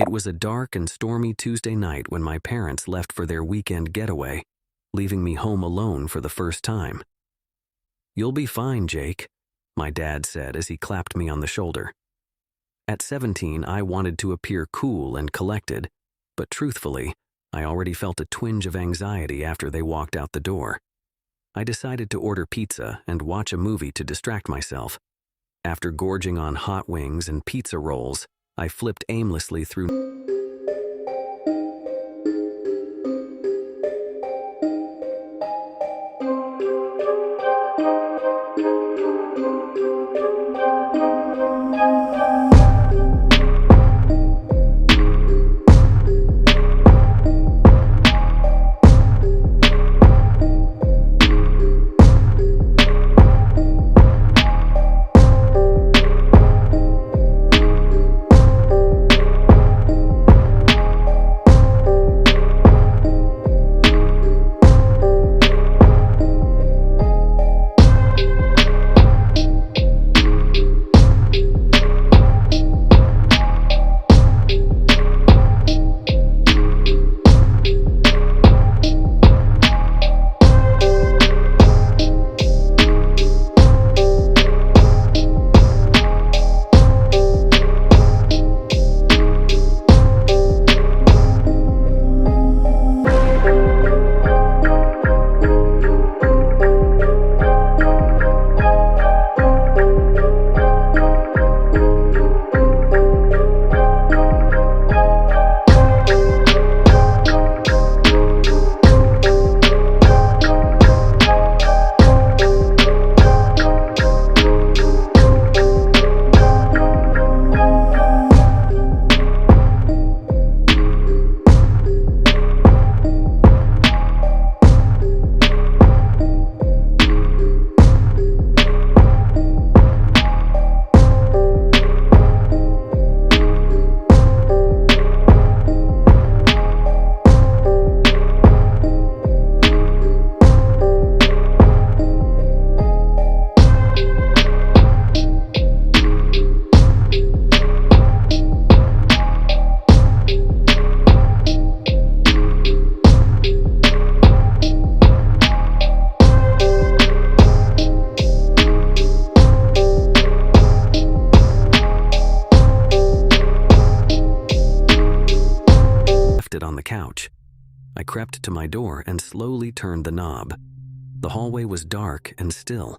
It was a dark and stormy Tuesday night when my parents left for their weekend getaway, leaving me home alone for the first time. "You'll be fine, Jake," my dad said as he clapped me on the shoulder. At 17, I wanted to appear cool and collected, but truthfully, I already felt a twinge of anxiety after they walked out the door. I decided to order pizza and watch a movie to distract myself. After gorging on hot wings and pizza rolls, I flipped aimlessly through on the couch. I crept to my door and slowly turned the knob. The hallway was dark and still.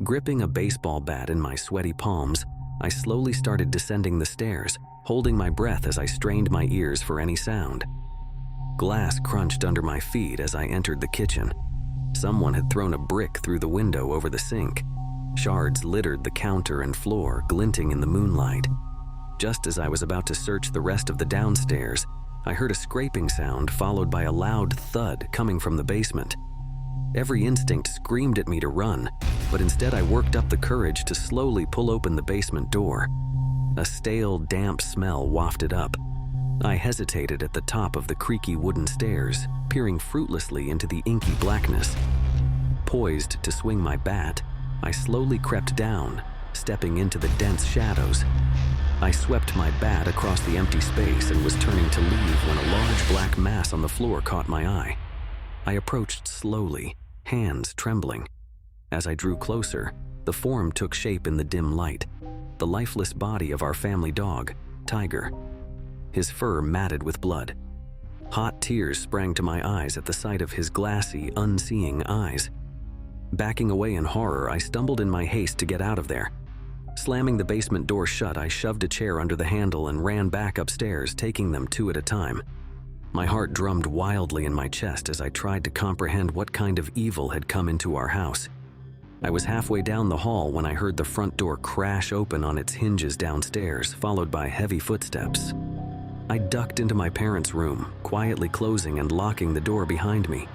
Gripping a baseball bat in my sweaty palms, I slowly started descending the stairs, holding my breath as I strained my ears for any sound. Glass crunched under my feet as I entered the kitchen. Someone had thrown a brick through the window over the sink. Shards littered the counter and floor, glinting in the moonlight. Just as I was about to search the rest of the downstairs, I heard a scraping sound followed by a loud thud coming from the basement. Every instinct screamed at me to run, but instead I worked up the courage to slowly pull open the basement door. A stale, damp smell wafted up. I hesitated at the top of the creaky wooden stairs, peering fruitlessly into the inky blackness. Poised to swing my bat, I slowly crept down, stepping into the dense shadows. I swept my bat across the empty space and was turning to leave when a large black mass on the floor caught my eye. I approached slowly, hands trembling. As I drew closer, the form took shape in the dim light. The lifeless body of our family dog, Tiger. His fur matted with blood. Hot tears sprang to my eyes at the sight of his glassy, unseeing eyes. Backing away in horror, I stumbled in my haste to get out of there. Slamming the basement door shut, I shoved a chair under the handle and ran back upstairs, taking them two at a time. My heart drummed wildly in my chest as I tried to comprehend what kind of evil had come into our house. I was halfway down the hall when I heard the front door crash open on its hinges downstairs, followed by heavy footsteps. I ducked into my parents' room, quietly closing and locking the door behind me.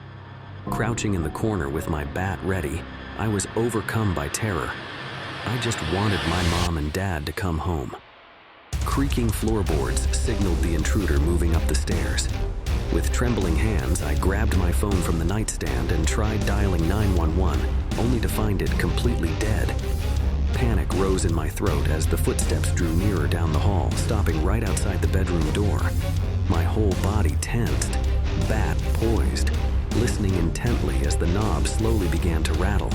Crouching in the corner with my bat ready, I was overcome by terror. I just wanted my mom and dad to come home. Creaking floorboards signaled the intruder moving up the stairs. With trembling hands, I grabbed my phone from the nightstand and tried dialing 911, only to find it completely dead. Panic rose in my throat as the footsteps drew nearer down the hall, stopping right outside the bedroom door. My whole body tensed, bat poised, listening intently as the knob slowly began to rattle.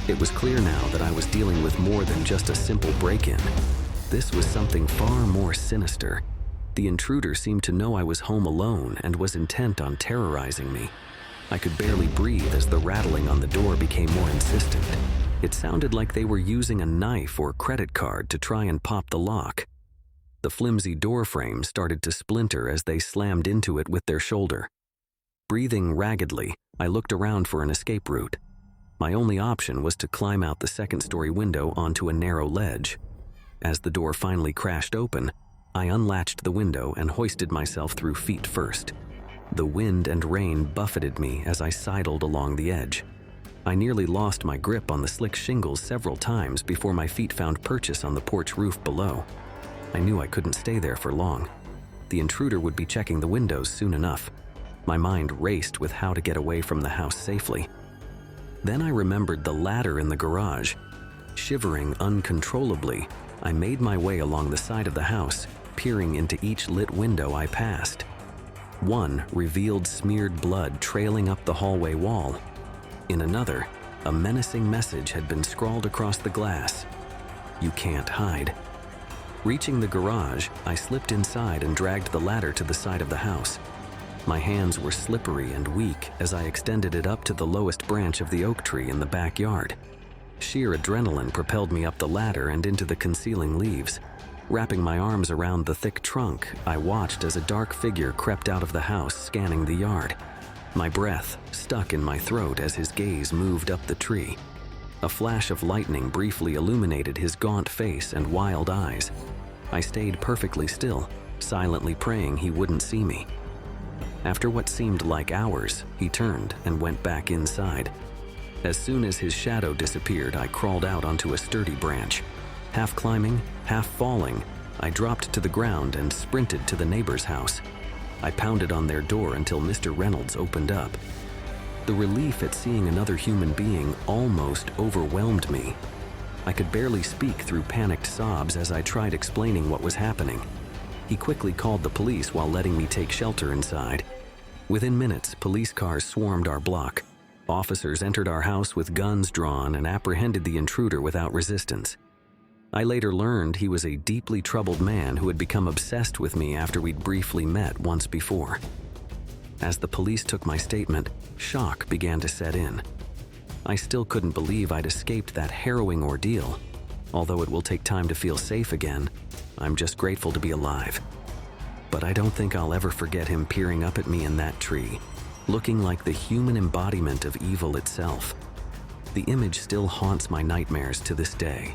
It was clear now that I was dealing with more than just a simple break-in. This was something far more sinister. The intruder seemed to know I was home alone and was intent on terrorizing me. I could barely breathe as the rattling on the door became more insistent. It sounded like they were using a knife or credit card to try and pop the lock. The flimsy door frame started to splinter as they slammed into it with their shoulder. Breathing raggedly, I looked around for an escape route. My only option was to climb out the second-story window onto a narrow ledge. As the door finally crashed open, I unlatched the window and hoisted myself through feet first. The wind and rain buffeted me as I sidled along the edge. I nearly lost my grip on the slick shingles several times before my feet found purchase on the porch roof below. I knew I couldn't stay there for long. The intruder would be checking the windows soon enough. My mind raced with how to get away from the house safely. Then I remembered the ladder in the garage. Shivering uncontrollably, I made my way along the side of the house, peering into each lit window I passed. One revealed smeared blood trailing up the hallway wall. In another, a menacing message had been scrawled across the glass. "You can't hide." Reaching the garage, I slipped inside and dragged the ladder to the side of the house. My hands were slippery and weak as I extended it up to the lowest branch of the oak tree in the backyard. Sheer adrenaline propelled me up the ladder and into the concealing leaves. Wrapping my arms around the thick trunk, I watched as a dark figure crept out of the house, scanning the yard. My breath stuck in my throat as his gaze moved up the tree. A flash of lightning briefly illuminated his gaunt face and wild eyes. I stayed perfectly still, silently praying he wouldn't see me. After what seemed like hours, he turned and went back inside. As soon as his shadow disappeared, I crawled out onto a sturdy branch. Half climbing, half falling, I dropped to the ground and sprinted to the neighbor's house. I pounded on their door until Mr. Reynolds opened up. The relief at seeing another human being almost overwhelmed me. I could barely speak through panicked sobs as I tried explaining what was happening. He quickly called the police while letting me take shelter inside. Within minutes, police cars swarmed our block. Officers entered our house with guns drawn and apprehended the intruder without resistance. I later learned he was a deeply troubled man who had become obsessed with me after we'd briefly met once before. As the police took my statement, shock began to set in. I still couldn't believe I'd escaped that harrowing ordeal. Although it will take time to feel safe again, I'm just grateful to be alive. But I don't think I'll ever forget him peering up at me in that tree, looking like the human embodiment of evil itself. The image still haunts my nightmares to this day.